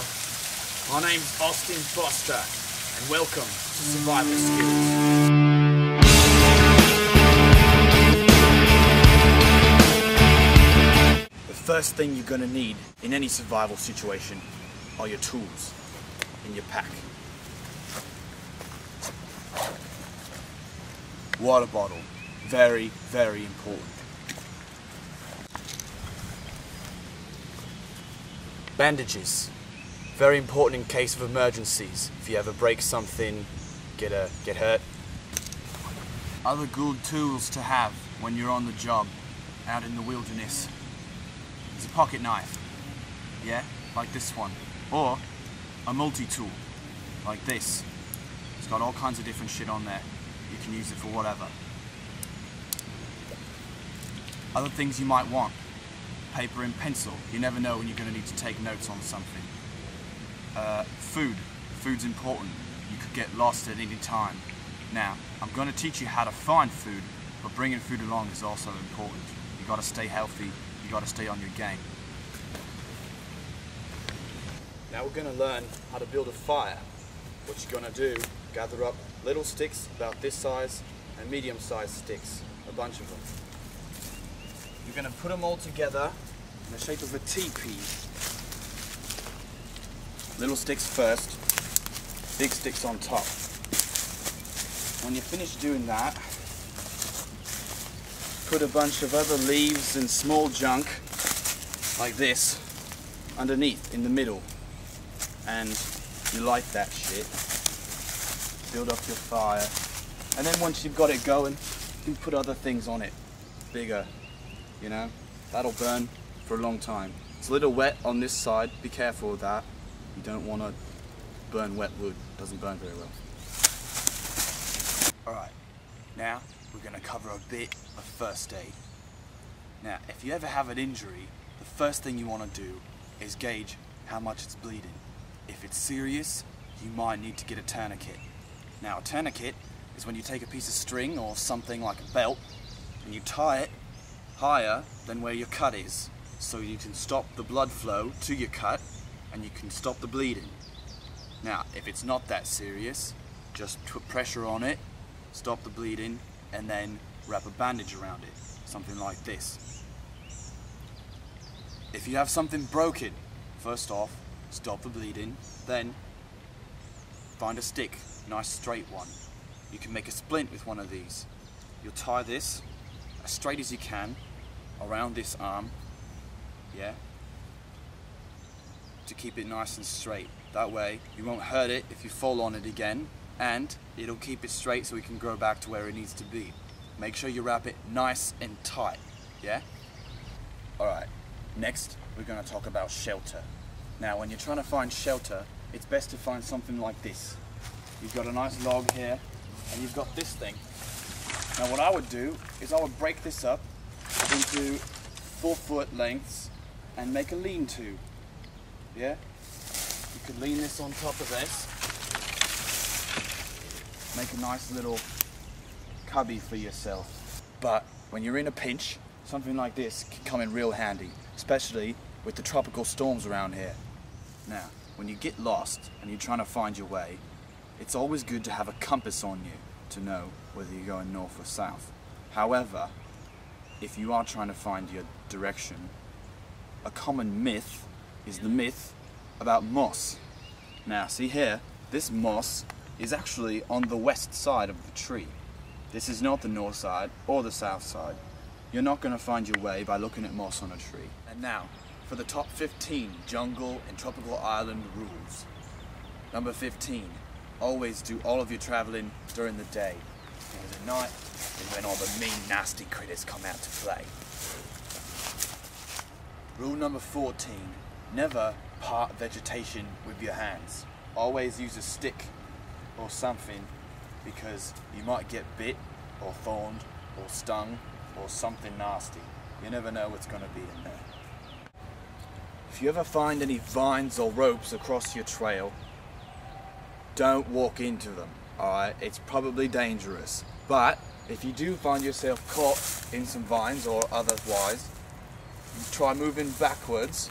Hello, my name's Austin Foster, and welcome to Survival Skills. The first thing you're going to need in any survival situation are your tools in your pack. Water bottle, very, very important. Bandages, very important in case of emergencies. If you ever break something, get hurt. Other good tools to have when you're on the job, out in the wilderness, is a pocket knife, yeah, like this one, or a multi-tool, like this. It's got all kinds of different shit on there. You can use it for whatever. Other things you might want: paper and pencil. You never know when you're going to need to take notes on something. Food. Food's important. You could get lost at any time. Now, I'm going to teach you how to find food, but bringing food along is also important. You got to stay healthy. You got to stay on your game. Now we're going to learn how to build a fire. What you're going to do, gather up little sticks about this size and medium-sized sticks, a bunch of them. You're going to put them all together in the shape of a teepee. Little sticks first, big sticks on top. When you finish doing that, put a bunch of other leaves and small junk, like this, underneath, in the middle. And you light that shit. Build up your fire. And then once you've got it going, you can put other things on it, bigger. You know, that'll burn for a long time. It's a little wet on this side, be careful with that. You don't want to burn wet wood, it doesn't burn very well. Alright, now we're going to cover a bit of first aid. Now, if you ever have an injury, the first thing you want to do is gauge how much it's bleeding. If it's serious, you might need to get a tourniquet. Now, a tourniquet is when you take a piece of string or something like a belt and you tie it higher than where your cut is, so you can stop the blood flow to your cut and you can stop the bleeding. Now, if it's not that serious, just put pressure on it, stop the bleeding, and then wrap a bandage around it, something like this. If you have something broken, first off, stop the bleeding, then find a stick, nice straight one. You can make a splint with one of these. You'll tie this as straight as you can around this arm, yeah, to keep it nice and straight. That way you won't hurt it if you fall on it again, and it'll keep it straight so it can grow back to where it needs to be. Make sure you wrap it nice and tight, yeah? Alright, next we're going to talk about shelter. Now when you're trying to find shelter, it's best to find something like this. You've got a nice log here, and you've got this thing. Now what I would do is I would break this up into 4-foot lengths and make a lean-to. Yeah? You could lean this on top of this. Make a nice little cubby for yourself. But when you're in a pinch, something like this can come in real handy, especially with the tropical storms around here. Now, when you get lost and you're trying to find your way, it's always good to have a compass on you to know whether you're going north or south. However, if you are trying to find your direction, a common myth is the myth about moss. Now, see here, this moss is actually on the west side of the tree. This is not the north side or the south side. You're not going to find your way by looking at moss on a tree. And now, for the top 15 jungle and tropical island rules. Number 15, always do all of your traveling during the day. And at night is when all the mean, nasty critters come out to play. Rule number 14, never part vegetation with your hands. Always use a stick or something, because you might get bit or thorned or stung or something nasty. You never know what's going to be in there. If you ever find any vines or ropes across your trail, don't walk into them, alright? It's probably dangerous. But if you do find yourself caught in some vines or otherwise, try moving backwards,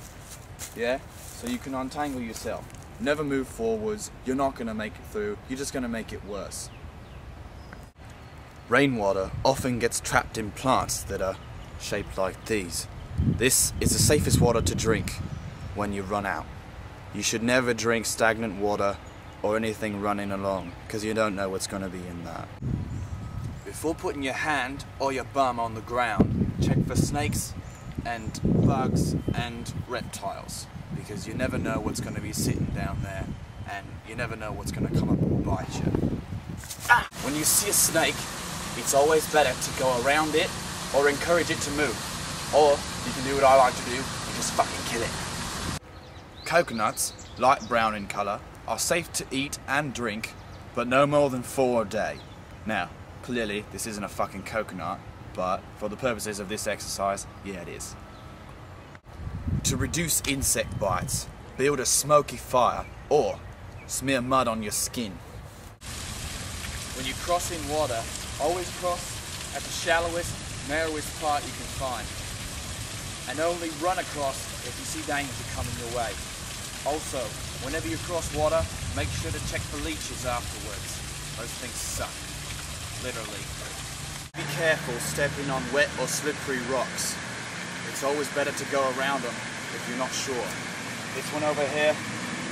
yeah? so you can untangle yourself. Never move forwards, you're not going to make it through, you're just going to make it worse. Rainwater often gets trapped in plants that are shaped like these. This is the safest water to drink when you run out. You should never drink stagnant water or anything running along, because you don't know what's going to be in that. Before putting your hand or your bum on the ground, check for snakes and bugs and reptiles, because you never know what's going to be sitting down there, and you never know what's going to come up and bite you. When you see a snake, it's always better to go around it or encourage it to move. Or you can do what I like to do and just fucking kill it. Coconuts, light brown in colour, are safe to eat and drink, but no more than 4 a day. Now, clearly this isn't a fucking coconut, but for the purposes of this exercise, yeah it is. To reduce insect bites, build a smoky fire or smear mud on your skin. When you cross in water, always cross at the shallowest, narrowest part you can find. And only run across if you see danger coming your way. Also, whenever you cross water, make sure to check for leeches afterwards. Those things suck. Literally. Be careful stepping on wet or slippery rocks. It's always better to go around them if you're not sure. This one over here,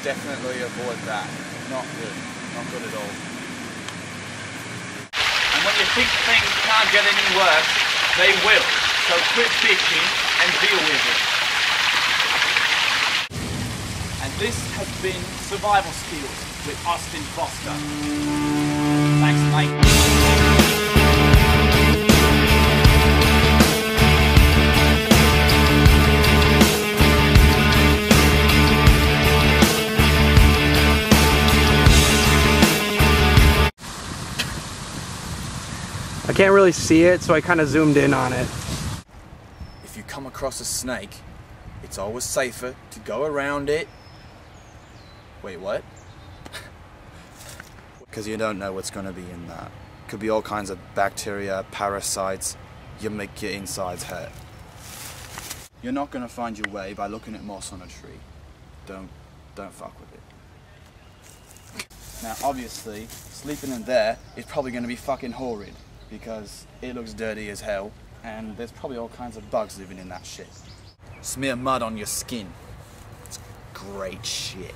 definitely avoid that. Not good. Not good at all. And when you think things can't get any worse, they will. So quit bitching and deal with it. And this has been Survival Skills with Austin Foster. Thanks, mate. I can't really see it, so I kind of zoomed in on it. If you come across a snake, it's always safer to go around it. Wait, what? Because you don't know what's going to be in that. Could be all kinds of bacteria, parasites. You make your insides hurt. You're not going to find your way by looking at moss on a tree. Don't fuck with it. Now, obviously, sleeping in there is probably going to be fucking horrid, because it looks dirty as hell, and there's probably all kinds of bugs living in that shit. Smear mud on your skin. It's great shit.